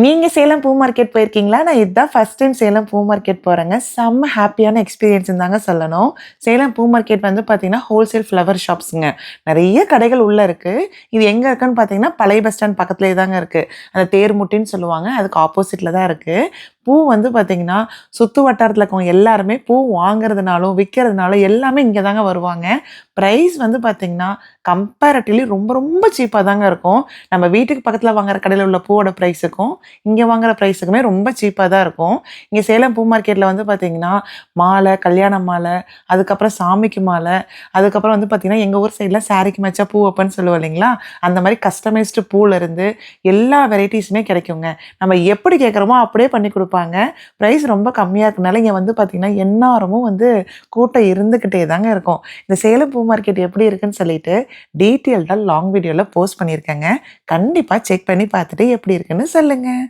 நீங்க சேலம் பூ மார்க்கெட் போயிருக்கீங்களா? நான் இதுதான் ஃபர்ஸ்ட் டைம் சேலம் பூ மார்க்கெட் போறேங்க. செம்ம ஹேப்பியான எக்ஸ்பீரியன்ஸ்ன்னு தாங்க சொல்லணும். சேலம் பூ மார்க்கெட் வந்து பார்த்தீங்கன்னா, ஹோல்சேல் ஃப்ளவர் ஷாப்ஸ்ங்க. நெறைய கடைகள் உள்ள இருக்கு. இது எங்க இருக்குன்னு பார்த்தீங்கன்னா, பழைய பஸ் ஸ்டாண்ட் பக்கத்திலேயே தாங்க இருக்கு. அந்த தேர்முட்டின்னு சொல்லுவாங்க. அதுக்கு ஆப்போசிட்ல தான் இருக்கு. பூ வந்து பார்த்தீங்கன்னா, சுத்து வட்டாரத்தில இருக்கவங்க எல்லாருமே பூ வாங்குறதுனாலும், விக்கிறதுனாலும் எல்லாமே இங்க தாங்க வருவாங்க. பிரைஸ் வந்து பார்த்தீங்கன்னா, கம்பேரட்டிவ்லி ரொம்ப ரொம்ப சீப்பா தாங்க இருக்கும். நம்ம வீட்டுக்கு பக்கத்தில வாங்குற கடையில உள்ள பூவோட பிரைஸுக்கும், இங்க வாங்குற பிரைஸுக்குமே ரொம்ப சீப்பா தான் இருக்கும். இங்க சேலம் பூ மார்க்கெட்ல வந்து பார்த்தீங்கன்னா, மாலை, கல்யாண மாலை, அதுக்கப்புறம் சாமிக்கு மாலை, அதுக்கப்புறம் வந்து பார்த்தீங்கன்னா, எங்க ஊர் சைட்ல சாரிக்கு மேட்சா பூ வைப்பேன்னு சொல்லுவோம் இல்லைங்களா? அந்த மாரி கஸ்டமைஸ்டு பூலருந்து எல்லா வெரைட்டீஸுமே கிடைக்குங்க. நம்ம எப்படி கேட்குறோமோ அப்படியே பண்ணி குடுப்பாங்க. பிரைஸ் ரொம்ப கம்மியா இருக்கனால இங்க வந்து பார்த்தீங்கன்னா, எந்நேரமும் வந்து கூட்டம் இருந்துகிட்டே தாங்க இருக்கும். இந்த சேலம் பூ மார்க்கெட் எப்படி இருக்குன்னு சொல்லிட்டு, டீட்டெயில்டா லாங் வீடியோல போஸ்ட் பண்ணியிருக்கேங்க. கண்டிப்பா செக் பண்ணி பார்த்துட்டு எப்படி இருக்குன்னு சொல்லுங்க.